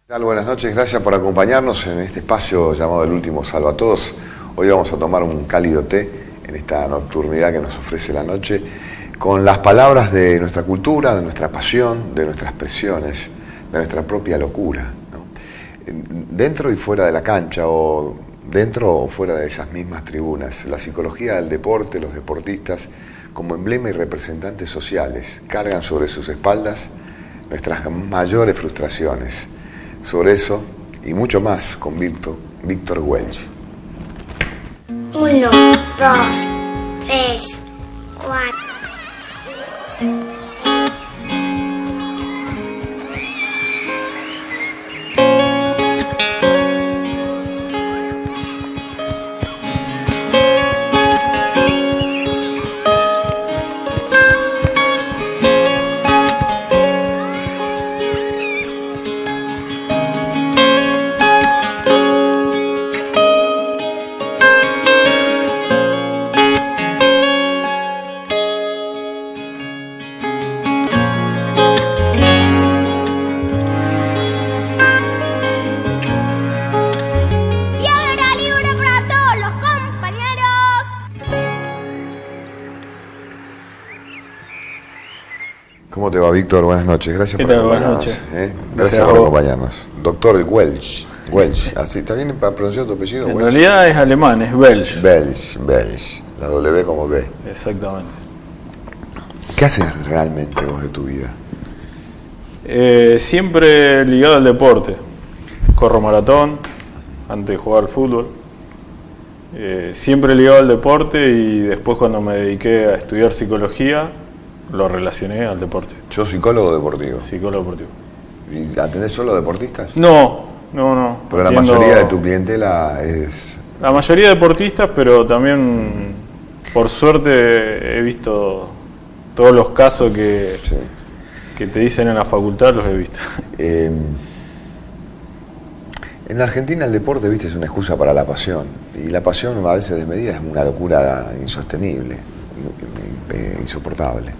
¿Qué tal? Buenas noches, gracias por acompañarnos en este espacio llamado El Último Salva a Todos. Hoy vamos a tomar un cálido té en esta nocturnidad que nos ofrece la noche, con las palabras de nuestra cultura, de nuestra pasión, de nuestras presiones, de nuestra propia locura, ¿no? Dentro y fuera de la cancha, o dentro o fuera de esas mismas tribunas, la psicología del deporte, los deportistas, como emblema y representantes sociales, cargan sobre sus espaldas nuestras mayores frustraciones. Sobre eso y mucho más con Víctor Welch. 1, 2, 3, 4. ¿Cómo te va, Víctor? Buenas noches, gracias por acompañarnos. Gracias por acompañarnos. Doctor Welch. ¿Así está bien para pronunciar tu apellido? En Welch. realidad es alemán, es Welch. Welch. La W como B. Exactamente. ¿Qué haces realmente vos de tu vida? Siempre ligado al deporte. Corro maratón antes de jugar al fútbol. Siempre ligado al deporte, y después, cuando me dediqué a estudiar psicología, lo relacioné al deporte. ¿Sos psicólogo deportivo? Psicólogo deportivo. ¿Y atendés solo deportistas? No. Pero la mayoría de tu clientela es... La mayoría deportistas, pero también, por suerte, he visto todos los casos que te dicen en la facultad, los he visto. En la Argentina el deporte, viste, es una excusa para la pasión. Y la pasión, a veces desmedida, es una locura insostenible, insoportable.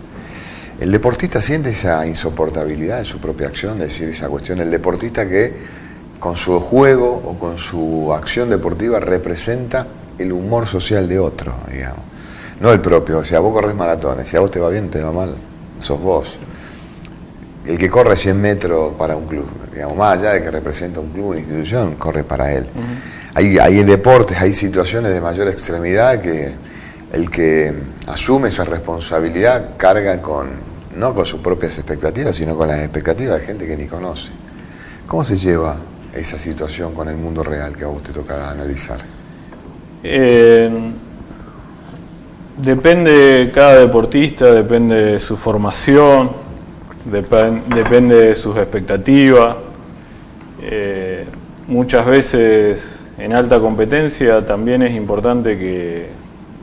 El deportista siente esa insoportabilidad de su propia acción, es decir, esa cuestión. El deportista que con su juego o con su acción deportiva representa el humor social de otro, digamos. No el propio. O sea, vos corres maratones, si a vos te va bien, te va mal, sos vos. El que corre 100 metros para un club, digamos, más allá de que representa un club, una institución, corre para él. Hay deportes, hay situaciones de mayor extremidad que el que asume esa responsabilidad carga no con sus propias expectativas, sino con las expectativas de gente que ni conoce. ¿Cómo se lleva esa situación con el mundo real que a vos te toca analizar? Depende de cada deportista, depende de su formación, depende de sus expectativas. Muchas veces en alta competencia también es importante que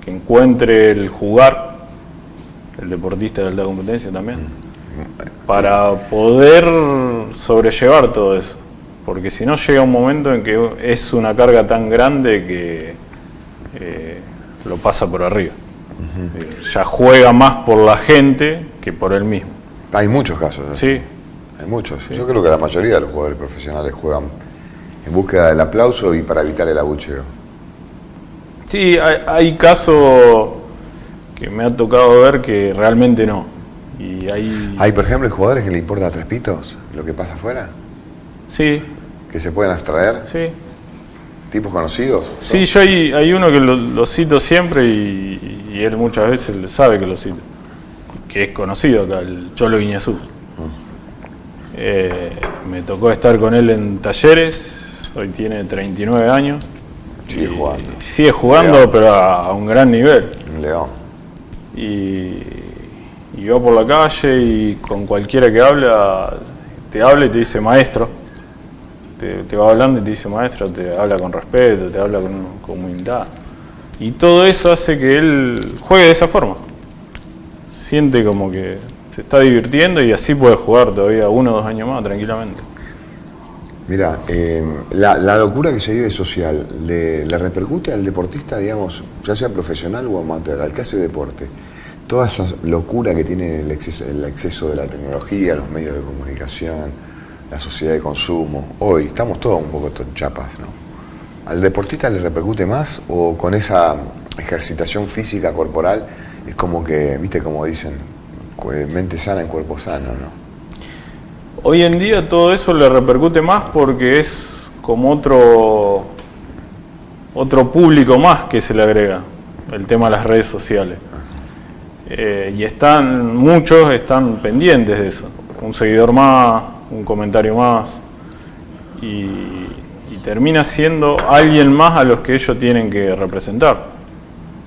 encuentre el jugar, el deportista de alta competencia también, para poder sobrellevar todo eso. Porque si no, llega un momento en que es una carga tan grande que lo pasa por arriba. Ya juega más por la gente que por él mismo. Hay muchos casos así. Sí. Hay muchos. Sí. Yo creo que la mayoría de los jugadores profesionales juegan en búsqueda del aplauso y para evitar el abucheo. Sí, hay casos que me ha tocado ver que realmente no. Y hay, por ejemplo, jugadores que le importa 3 pitos lo que pasa afuera. Sí. ¿Que se pueden abstraer? Sí. ¿Tipos conocidos? Sí, yo hay uno que lo cito siempre, y él muchas veces sabe que lo cito. Que es conocido acá, el Cholo Guiñazú. Me tocó estar con él en Talleres, hoy tiene 39 años. Sigue jugando, León. Pero a un gran nivel. León. Y va por la calle y con cualquiera que habla y te dice maestro. Te va hablando y te dice maestro, te habla con respeto, te habla con humildad. Y todo eso hace que él juegue de esa forma. Siente como que se está divirtiendo, y así puede jugar todavía 1 o 2 años más tranquilamente. Mira, la locura que se vive social, ¿le repercute al deportista, digamos, ya sea profesional o amateur, al que hace deporte? Toda esa locura que tiene el exceso de la tecnología, los medios de comunicación, la sociedad de consumo. Hoy estamos todos un poco chapas, ¿no? ¿Al deportista le repercute más o con esa ejercitación física corporal es como que, viste, como dicen, mente sana en cuerpo sano, ¿no? Hoy en día todo eso le repercute más porque es como otro público más que se le agrega, el tema de las redes sociales. Y muchos están pendientes de eso. Un seguidor más, un comentario más. Y termina siendo alguien más a los que ellos tienen que representar.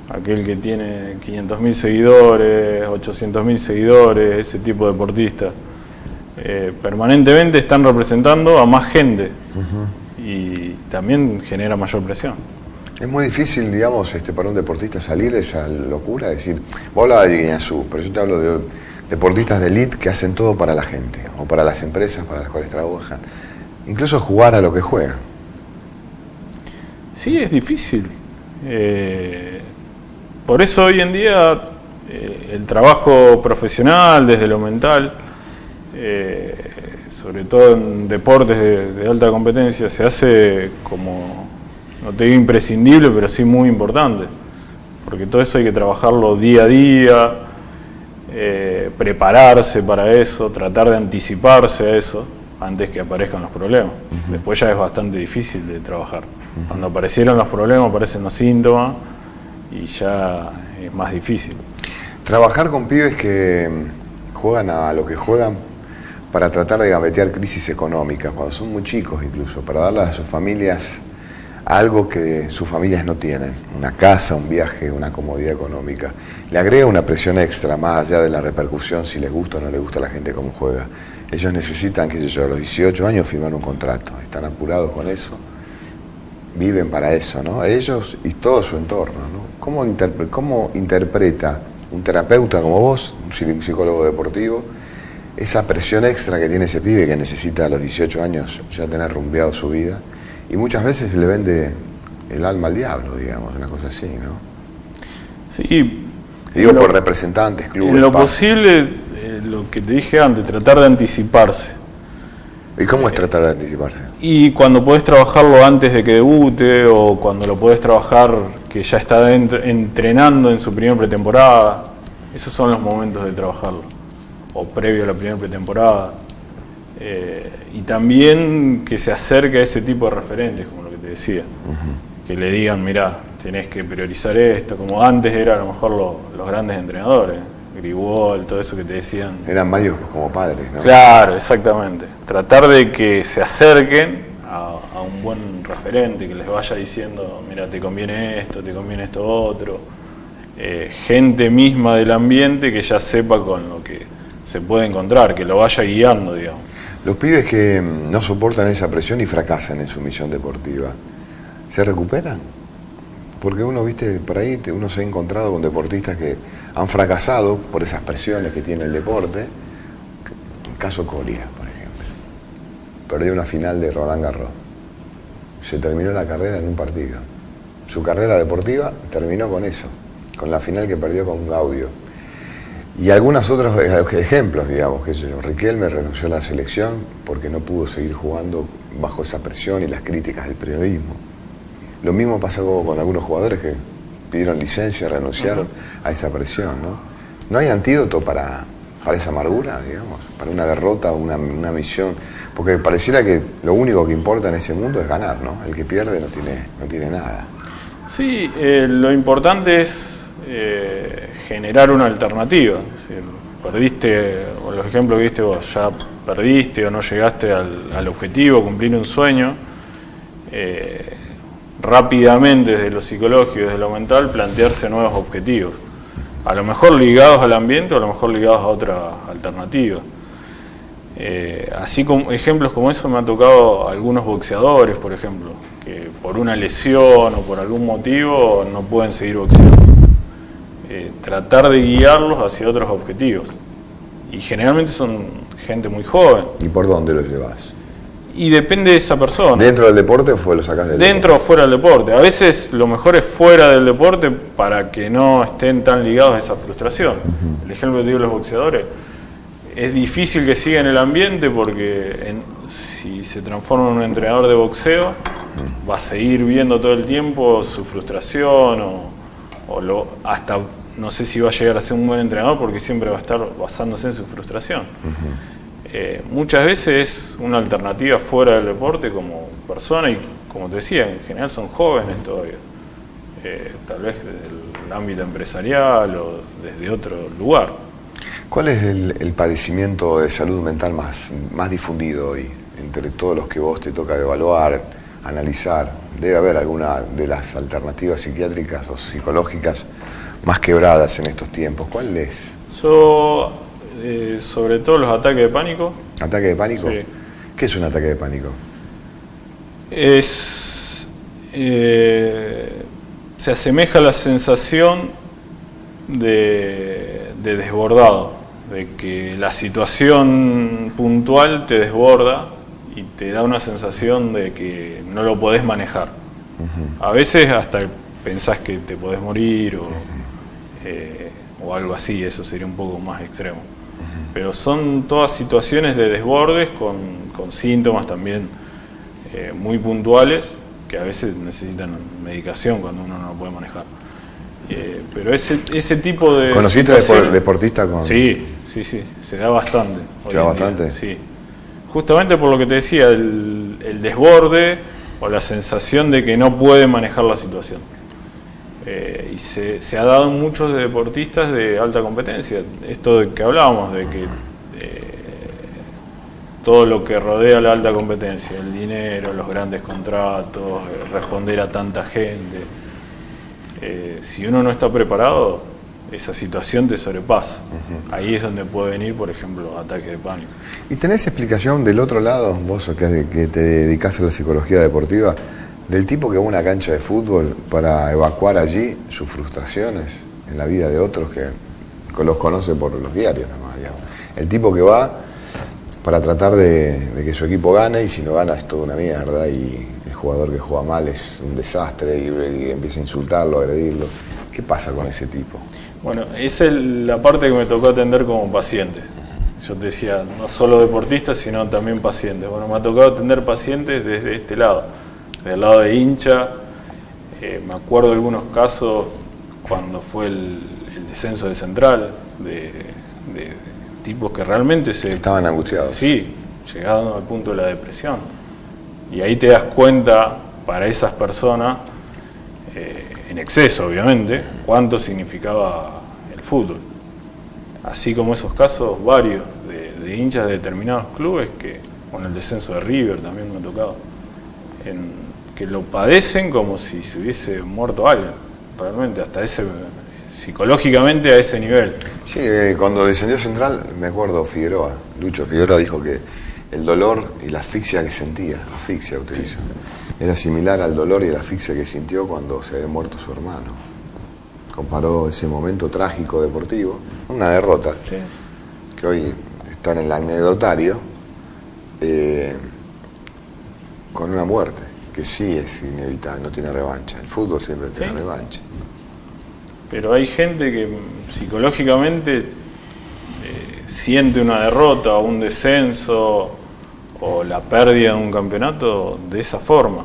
Aquel que tiene 500.000 seguidores, 800.000 seguidores, ese tipo de deportistas. Permanentemente están representando a más gente. Y también genera mayor presión. Es muy difícil, digamos, para un deportista salir de esa locura, decir, vos hablabas de Guiñazú, pero yo te hablo de deportistas de elite que hacen todo para la gente, o para las empresas para las cuales trabajan, incluso jugar a lo que juegan. Sí, es difícil. Por eso hoy en día el trabajo profesional desde lo mental, sobre todo en deportes de alta competencia, se hace como, no te digo imprescindible, pero sí muy importante, porque todo eso hay que trabajarlo día a día, prepararse para eso, tratar de anticiparse a eso antes que aparezcan los problemas. Después ya es bastante difícil de trabajar. Cuando aparecieron los problemas aparecen los síntomas y ya es más difícil. Trabajar con pibes que juegan a lo que juegan para tratar de gavetear crisis económicas, cuando son muy chicos incluso, para darles a sus familias algo que sus familias no tienen, una casa, un viaje, una comodidad económica. Le agrega una presión extra, más allá de la repercusión, si les gusta o no les gusta a la gente cómo juega. Ellos necesitan, qué sé yo, a los 18 años firmar un contrato, están apurados con eso, viven para eso, ¿no? Ellos y todo su entorno, ¿no? ¿Cómo interpreta un terapeuta como vos, un psicólogo deportivo, esa presión extra que tiene ese pibe que necesita a los 18 años ya tener rumbeado su vida? Y muchas veces le vende el alma al diablo, digamos, una cosa así, ¿no? Sí. Digo, por representantes, clubes. En lo posible, lo que te dije antes, tratar de anticiparse. ¿Y cómo es tratar de anticiparse? Y cuando podés trabajarlo antes de que debute, o cuando lo podés trabajar que ya está entrenando en su primera pretemporada, esos son los momentos de trabajarlo. O previo a la primera pretemporada. Y también que se acerque a ese tipo de referentes, como lo que te decía. Que le digan, mirá, tenés que priorizar esto, como antes era a lo mejor los grandes entrenadores, Gribol, todo eso que te decían. Eran varios como padres, ¿no? Claro, exactamente. Tratar de que se acerquen a un buen referente, que les vaya diciendo, mira, te conviene esto otro. Gente misma del ambiente que ya sepa con lo que se puede encontrar, que lo vaya guiando, digamos. Los pibes que no soportan esa presión y fracasan en su misión deportiva, ¿se recuperan? Porque uno, viste, por ahí uno se ha encontrado con deportistas que han fracasado por esas presiones que tiene el deporte. El caso Coria, por ejemplo. Perdió una final de Roland Garros. Se terminó la carrera en un partido. Su carrera deportiva terminó con eso, con la final que perdió con Gaudio. Y algunos otros ejemplos, digamos, que Riquelme renunció a la selección porque no pudo seguir jugando bajo esa presión y las críticas del periodismo. Lo mismo pasó con algunos jugadores que pidieron licencia, renunciaron a esa presión, ¿no? ¿No hay antídoto para esa amargura, digamos, para una derrota o una misión? Porque pareciera que lo único que importa en ese mundo es ganar, ¿no? El que pierde no tiene nada. Sí, lo importante es generar una alternativa. Es decir, perdiste, o los ejemplos que viste vos, ya perdiste o no llegaste al objetivo, cumplir un sueño. Rápidamente desde lo psicológico y desde lo mental plantearse nuevos objetivos, a lo mejor ligados al ambiente o a lo mejor ligados a otra alternativa. Así como ejemplos como eso me han tocado algunos boxeadores, por ejemplo, que por una lesión o por algún motivo no pueden seguir boxeando. Tratar de guiarlos hacia otros objetivos, y generalmente son gente muy joven. ¿Y por dónde los llevas? Y depende de esa persona. ¿Dentro del deporte o lo sacás del Dentro o fuera del deporte. A veces lo mejor es fuera del deporte para que no estén tan ligados a esa frustración. El ejemplo que te digo de los boxeadores, es difícil que siga en el ambiente porque si se transforma en un entrenador de boxeo, va a seguir viendo todo el tiempo su frustración hasta no sé si va a llegar a ser un buen entrenador porque siempre va a estar basándose en su frustración. Muchas veces es una alternativa fuera del deporte como persona y como te decía, en general son jóvenes todavía. Tal vez desde el ámbito empresarial o desde otro lugar. ¿Cuál es el padecimiento de salud mental más difundido hoy? Entre todos los que vos te toca evaluar, analizar, debe haber alguna de las alternativas psiquiátricas o psicológicas más quebradas en estos tiempos. ¿Cuál es? Sobre todo los ataques de pánico. ¿Ataque de pánico? Sí. ¿Qué es un ataque de pánico? Se asemeja a la sensación de desbordado, de que la situación puntual te desborda y te da una sensación de que no lo podés manejar. A veces hasta pensás que te podés morir o algo así, eso sería un poco más extremo. Pero son todas situaciones de desbordes con síntomas también muy puntuales que a veces necesitan medicación cuando uno no lo puede manejar. Pero ese tipo de... ¿Conociste deportista con...? Sí, se da bastante. ¿Se da bastante? Sí. Justamente por lo que te decía, el desborde o la sensación de que no puede manejar la situación. Y se ha dado en muchos deportistas de alta competencia. Esto de que hablábamos, de que todo lo que rodea la alta competencia, el dinero, los grandes contratos, responder a tanta gente. Si uno no está preparado, esa situación te sobrepasa. Ahí es donde puede venir, por ejemplo, ataques de pánico. ¿Y tenés explicación del otro lado, vos que te dedicás a la psicología deportiva, del tipo que va a una cancha de fútbol para evacuar allí sus frustraciones en la vida de otros que los conoce por los diarios nada más, digamos? El tipo que va para tratar de que su equipo gane y si no gana es toda una mierda y el jugador que juega mal es un desastre y empieza a insultarlo, a agredirlo. ¿Qué pasa con ese tipo? Bueno, esa es la parte que me tocó atender como paciente. Yo te decía, no solo deportistas, sino también pacientes. Bueno, me ha tocado atender pacientes desde este lado, del lado de hincha. Me acuerdo de algunos casos cuando fue el descenso de Central, de tipos que realmente estaban angustiados. Sí, llegaron al punto de la depresión. Y ahí te das cuenta, para esas personas, en exceso obviamente, cuánto significaba el fútbol. Así como esos casos varios de hinchas de determinados clubes, que con el descenso de River también me ha tocado, que lo padecen como si se hubiese muerto alguien, realmente, hasta psicológicamente a ese nivel. Sí, cuando descendió Central, me acuerdo Lucho Figueroa dijo que el dolor y la asfixia que sentía, asfixia utilizo, era similar al dolor y la asfixia que sintió cuando se había muerto su hermano. Comparó ese momento trágico deportivo, una derrota, que hoy está en el anecdotario, con una muerte, que sí es inevitable, no tiene revancha. El fútbol siempre tiene revancha. Pero hay gente que psicológicamente siente una derrota o un descenso o la pérdida de un campeonato de esa forma.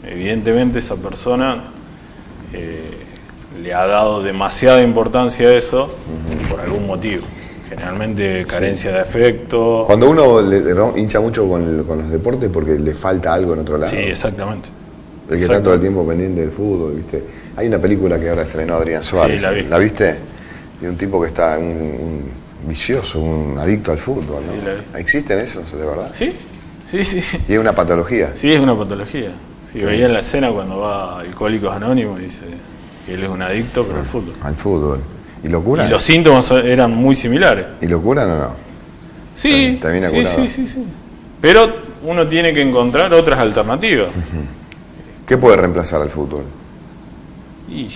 Evidentemente esa persona le ha dado demasiada importancia a eso por algún motivo. Generalmente carencia de afecto. Cuando uno hincha mucho con los deportes porque le falta algo en otro lado. Sí, exactamente. El que está todo el tiempo pendiente del fútbol, ¿viste? Hay una película que ahora estrenó Adrián Suárez. Sí, la vi. ¿La viste? De un tipo que está un vicioso, un adicto al fútbol, ¿no? Sí, la vi. ¿Existen esos, de verdad? Sí. Y es una patología. Sí, es una patología. Sí, veía en la escena cuando va a Alcohólicos Anónimos y dice que él es un adicto, pero al fútbol. Al fútbol. ¿Y lo curan? Y los síntomas eran muy similares. ¿Y lo curan o no? Sí, ¿Termina curado? Sí. Pero uno tiene que encontrar otras alternativas. ¿Qué puede reemplazar al fútbol? Y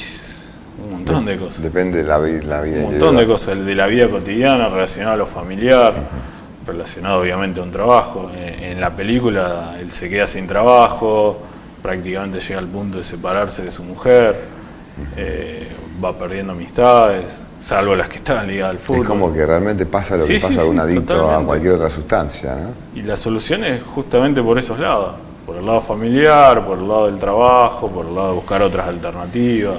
un montón de cosas. Depende de la vida. Un montón de cosas, de la vida cotidiana, relacionado a lo familiar, relacionado obviamente a un trabajo. En la película él se queda sin trabajo, prácticamente llega al punto de separarse de su mujer, va perdiendo amistades. salvo las que estaban ligadas al fútbol. Es como que realmente pasa lo que Sí, pasa sí, de un sí, adicto totalmente. a cualquier otra sustancia, ¿no? Y la solución es justamente por esos lados, por el lado familiar, por el lado del trabajo, por el lado de buscar otras alternativas,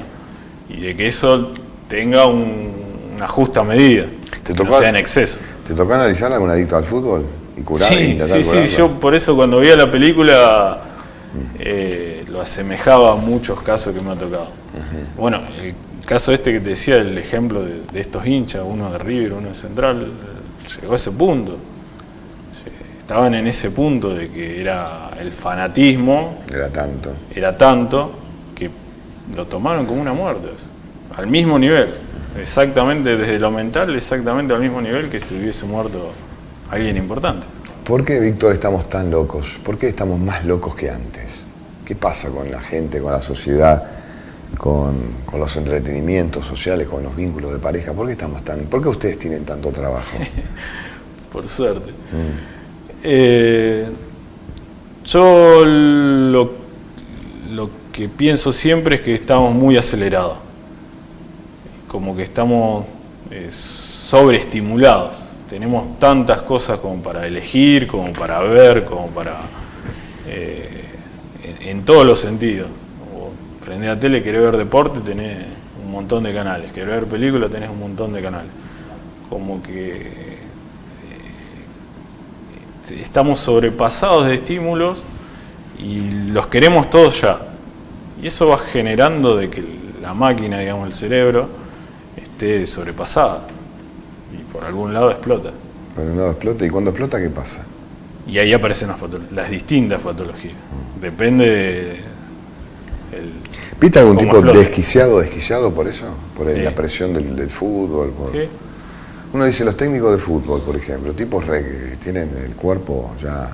y de que eso tenga una justa medida, que no sea en exceso. ¿Te tocó analizar a algún adicto al fútbol y curar? Sí, intentar sí, curarlo? yo por eso cuando veía la película lo asemejaba a muchos casos que me ha tocado. Bueno, el caso este que te decía, el ejemplo de estos hinchas, uno de River, uno de Central, llegó a ese punto. Estaban en ese punto de que era el fanatismo, Era tanto. que lo tomaron como una muerte, al mismo nivel, exactamente desde lo mental, exactamente al mismo nivel que si hubiese muerto alguien importante. ¿Por qué, Víctor, estamos tan locos? ¿Por qué estamos más locos que antes? ¿Qué pasa con la gente, con la sociedad, con los entretenimientos sociales, con los vínculos de pareja? ¿Por qué ustedes tienen tanto trabajo? Por suerte. Yo lo que pienso siempre es que estamos muy acelerados, como que estamos sobreestimulados. Tenemos tantas cosas como para elegir, como para ver, como para en todos los sentidos. Prendés la tele, querés ver deporte, tenés un montón de canales. Querés ver películas, tenés un montón de canales. Como que estamos sobrepasados de estímulos y los queremos todos ya. Y eso va generando de que la máquina, digamos, el cerebro, esté sobrepasada. Y por algún lado explota. Por un lado explota, y cuando explota, ¿qué pasa? Y ahí aparecen las distintas patologías. Depende de... ¿Viste algún cómo tipo explota. desquiciado por eso? Por Sí. la presión del fútbol. ¿Sí? Uno dice, los técnicos de fútbol, por ejemplo, tipos que tienen el cuerpo ya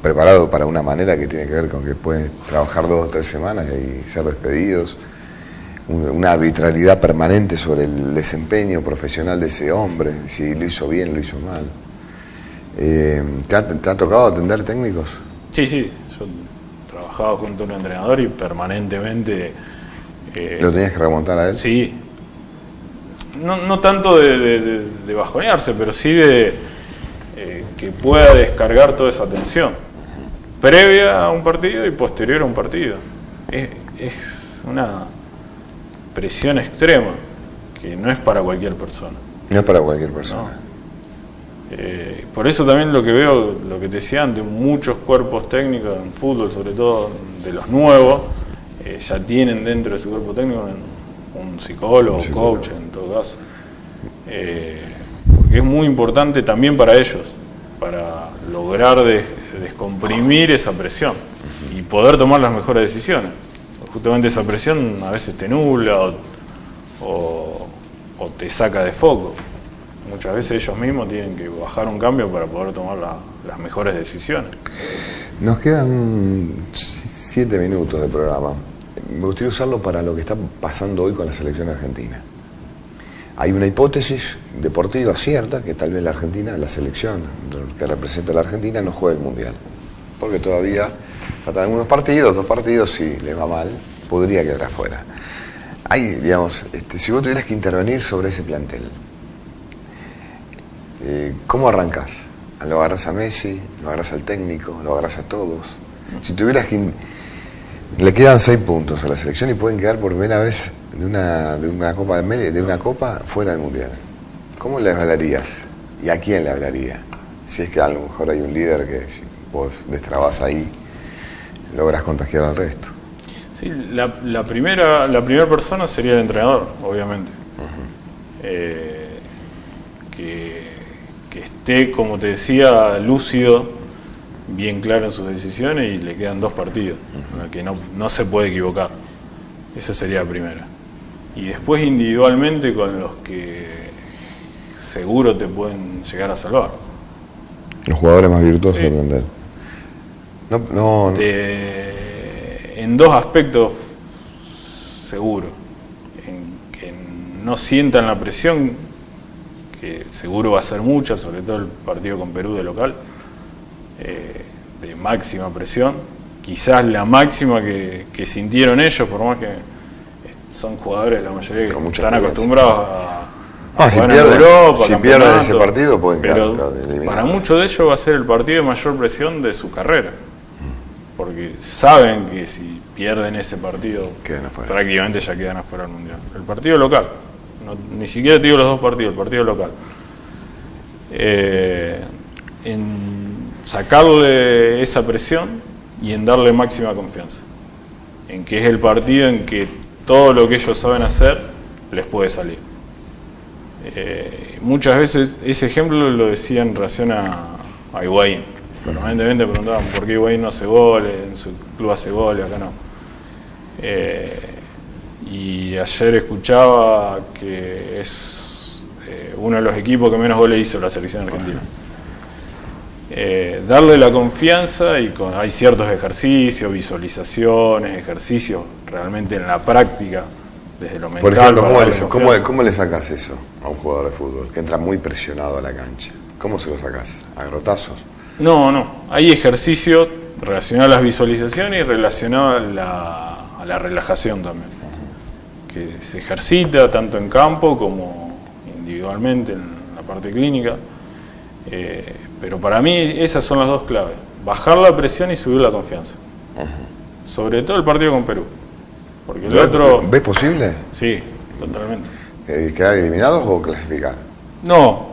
preparado para una manera que tiene que ver con que pueden trabajar 2 o 3 semanas y ser despedidos. Una arbitrariedad permanente sobre el desempeño profesional de ese hombre, si lo hizo bien, lo hizo mal. ¿Te ha tocado atender técnicos? Sí, yo trabajaba junto a un entrenador y permanentemente... ¿Lo tenías que remontar a él? Sí. No tanto de bajonearse, pero sí de que pueda descargar toda esa tensión previa a un partido y posterior a un partido. Es una presión extrema que no es para cualquier persona. No es para cualquier persona. No. Por eso también lo que veo, lo que te decía antes, muchos cuerpos técnicos en fútbol, sobre todo de los nuevos, ya tienen dentro de su cuerpo técnico un psicólogo, coach en todo caso. Porque es muy importante también para ellos, para lograr descomprimir esa presión y poder tomar las mejores decisiones. Justamente esa presión a veces te nubla o te saca de foco. Muchas veces ellos mismos tienen que bajar un cambio para poder tomar las mejores decisiones. Nos quedan 7 minutos de programa. Me gustaría usarlo para lo que está pasando hoy con la selección argentina. Hay una hipótesis deportiva cierta que tal vez la Argentina, la selección que representa a la Argentina, no juegue el Mundial. Porque todavía faltan algunos partidos, 2 partidos, si les va mal, podría quedar afuera. Hay, digamos, si vos tuvieras que intervenir sobre ese plantel, ¿cómo arrancás? ¿Lo agarrás a Messi? ¿Lo agarrás al técnico? ¿Lo agarrás a todos? Si tuvieras que... Le quedan 6 puntos a la selección y pueden quedar por primera vez de una copa fuera del Mundial. ¿Cómo le hablarías? ¿Y a quién le hablaría? Si es que a lo mejor hay un líder que si vos destrabás ahí, logras contagiar al resto. Sí, la primera persona sería el entrenador, obviamente. Que esté, como te decía, lúcido, bien claro en sus decisiones, y le quedan 2 partidos, en el que no se puede equivocar. Esa sería la primera. Y después individualmente con los que seguro te pueden llegar a salvar. Los jugadores más virtuosos Sí. del plantel. En 2 aspectos seguro. En que no sientan la presión, que seguro va a ser mucha, sobre todo el partido con Perú de local, de máxima presión, quizás la máxima que sintieron ellos, por más que son jugadores, la mayoría, que Con mucha están experiencia. acostumbrados a Si jugar en pierden, Europa, si campeonato, pierden ese partido pueden quedar pero eliminados. para muchos de ellos va a ser el partido de mayor presión de su carrera. Porque saben que si pierden ese partido, Quedan afuera. prácticamente ya quedan afuera del Mundial. El partido local, ni siquiera te digo los dos partidos, el partido local. En sacarle esa presión y en darle máxima confianza. En que es el partido en que todo lo que ellos saben hacer les puede salir. Muchas veces ese ejemplo lo decía en relación a Higuaín. Permanentemente preguntaban por qué Higuaín no hace goles, en su club hace goles, acá no. Y ayer escuchaba que es uno de los equipos que menos goles hizo la selección argentina. Darle la confianza y hay ciertos ejercicios, visualizaciones, ejercicios realmente en la práctica, desde lo mental. Por ejemplo, para darle confianza. ¿cómo le sacás eso a un jugador de fútbol que entra muy presionado a la cancha? ¿Cómo se lo sacás? ¿A garrotazos? No. Hay ejercicios relacionados a las visualizaciones y relacionados a la relajación también. Que se ejercita tanto en campo como individualmente en la parte clínica. Pero para mí esas son las dos claves. Bajar la presión y subir la confianza. Sobre todo el partido con Perú. Porque el otro... ¿Ves posible? Sí, totalmente. ¿Quedar eliminados o clasificar? No,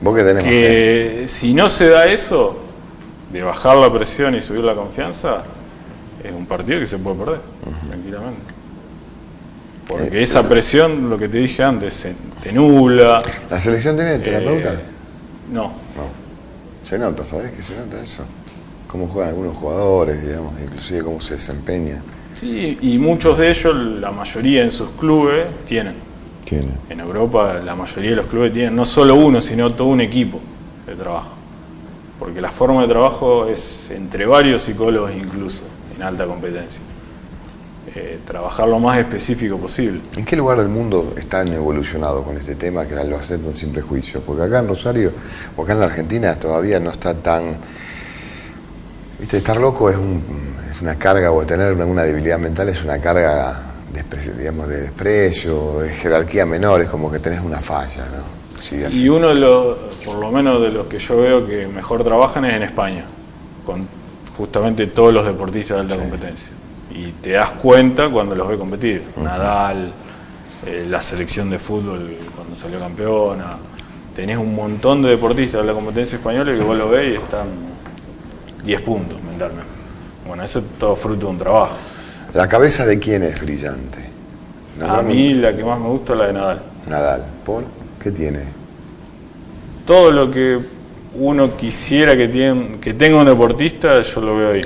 ¿Vos qué tenés más fe? que si no se da eso, de bajar la presión y subir la confianza, es un partido que se puede perder, tranquilamente. Porque esa presión, lo que te dije antes, te nubla. ¿La selección tiene terapeuta? No. No. Se nota, ¿sabés qué se nota eso? Cómo juegan algunos jugadores, digamos, inclusive cómo se desempeña. Sí, y muchos de ellos, la mayoría en sus clubes, tienen. ¿Tiene? En Europa la mayoría de los clubes tienen no solo uno, sino todo un equipo de trabajo. Porque la forma de trabajo es entre varios psicólogos incluso, en alta competencia. Trabajar lo más específico posible. ¿En qué lugar del mundo están evolucionados con este tema que lo aceptan sin prejuicio? Porque acá en Rosario, o acá en la Argentina, todavía no está tan... ¿Viste? Estar loco es una carga, o tener una debilidad mental es una carga, digamos, de desprecio, de jerarquía menor, es como que tenés una falla, ¿no? Sí, así. Y uno de los, por lo menos de los que yo veo que mejor trabajan es en España, con justamente todos los deportistas de alta competencia. Y te das cuenta cuando los ves competir. Nadal, la selección de fútbol cuando salió campeona. Tenés un montón de deportistas de la competencia española que vos lo ves y están 10 puntos mentalmente. Bueno, eso es todo fruto de un trabajo. ¿La cabeza de quién es brillante? A mí la que más me gusta es la de Nadal. Nadal. ¿Por qué tiene? Todo lo que uno quisiera que tenga un deportista, yo lo veo ahí.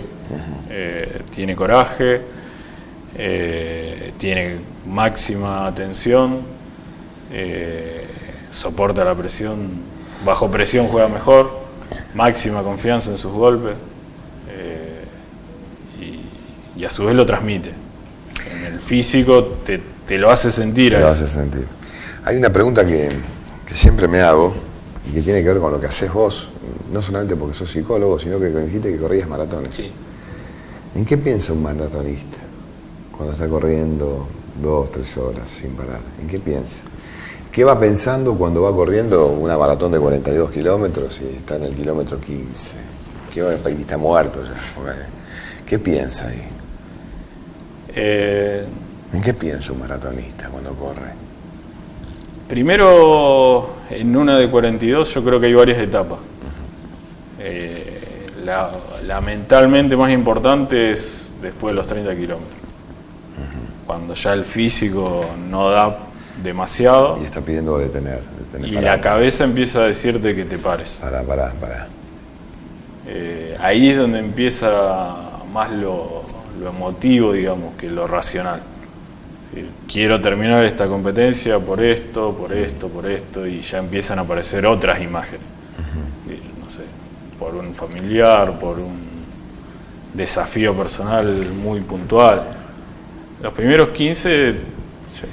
Tiene coraje, tiene máxima atención, soporta la presión, bajo presión juega mejor, máxima confianza en sus golpes y a su vez lo transmite. En el físico te lo hace sentir. Te lo hace sentir. Hay una pregunta que siempre me hago y que tiene que ver con lo que haces vos, no solamente porque sos psicólogo, sino que me dijiste que corrías maratones. Sí. ¿En qué piensa un maratonista cuando está corriendo 2, 3 horas sin parar? ¿En qué piensa? ¿Qué va pensando cuando va corriendo una maratón de 42 kilómetros y está en el kilómetro 15? Y está muerto ya. ¿Qué piensa ahí? ¿En qué piensa un maratonista cuando corre? Primero, en una de 42 yo creo que hay varias etapas. La mentalmente más importante es después de los 30 kilómetros. Cuando ya el físico no da demasiado. Y está pidiendo detener Y parar. la cabeza empieza a decirte que te pares. Pará. Ahí es donde empieza más lo emotivo, digamos, que lo racional. ¿Sí? Quiero terminar esta competencia por esto, y ya empiezan a aparecer otras imágenes. No sé, por un familiar, por un desafío personal muy puntual. Los primeros 15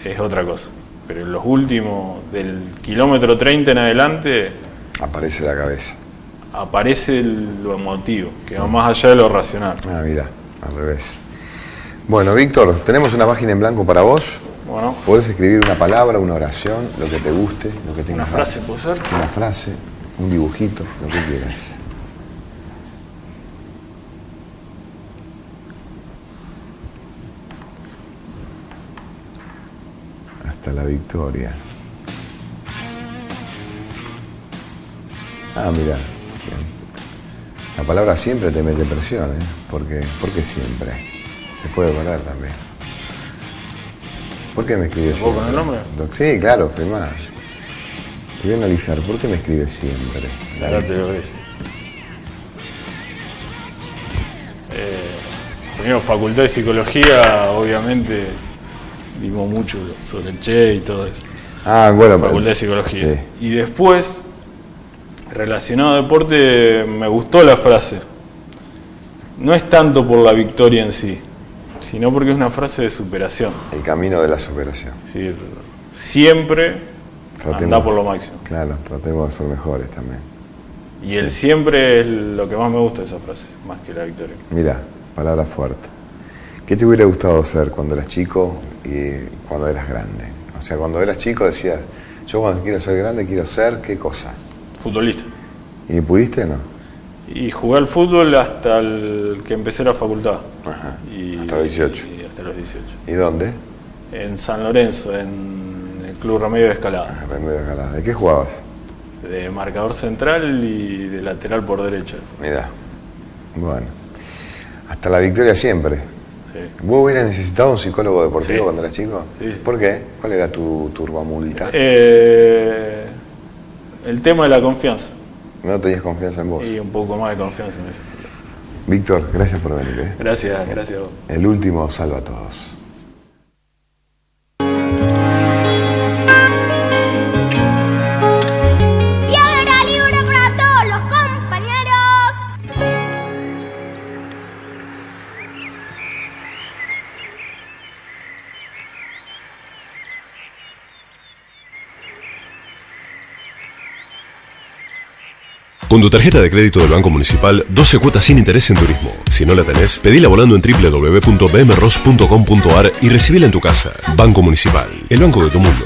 es otra cosa, pero en los últimos, del kilómetro 30 en adelante, Aparece la cabeza. aparece lo emotivo, que va más allá de lo racional. Mira, al revés. Bueno, Víctor, tenemos una página en blanco para vos. Bueno. Podés escribir una palabra, una oración, lo que te guste, lo que tengas. ¿Una frase puede ser? Una frase, un dibujito, lo que quieras. Hasta la victoria. Ah, mira. La palabra siempre te mete presión, ¿eh? ¿Por qué siempre? Se puede guardar también. ¿Por qué me escribes siempre? ¿Vos con el nombre? Sí, claro, firmá. Te voy a analizar, ¿por qué me escribes siempre? Ahora te lo ves. Primero, facultad de psicología, obviamente, dimos mucho sobre el Che y todo eso. Ah, bueno. Facultad de psicología. Sí. Y después, relacionado a deporte, me gustó la frase. No es tanto por la victoria en sí, sino porque es una frase de superación. El camino de la superación. Es decir, siempre anda por lo máximo. Claro, tratemos de ser mejores también. Y el siempre es lo que más me gusta de esa frase, más que la victoria. Mira, palabra fuerte. ¿Qué te hubiera gustado ser cuando eras chico y cuando eras grande? O sea, cuando eras chico decías, yo cuando quiero ser grande quiero ser, ¿qué cosa? Futbolista. ¿Y pudiste o no? Y jugué al fútbol hasta el que empecé la facultad. Ajá, Y, hasta los 18. Y hasta los 18. ¿Y dónde? En San Lorenzo, en el Club Remedio de Escalada. Remedio de Escalada. ¿De qué jugabas? De marcador central y de lateral por derecha. Mirá. Bueno. Hasta la victoria siempre. Sí. ¿Vos hubieras necesitado un psicólogo deportivo Sí. cuando eras chico? Sí. ¿Por qué? ¿Cuál era tu turbamulta? El tema de la confianza. ¿No tenías confianza en vos? Y un poco más de confianza en eso. Víctor, gracias por venir. ¿eh? Gracias a vos. El último salva a todos. Piedra libre para todos los compañeros. Con tu tarjeta de crédito del Banco Municipal, 12 cuotas sin interés en turismo. Si no la tenés, pedila volando en www.bmros.com.ar y recibila en tu casa. Banco Municipal, el banco de tu mundo.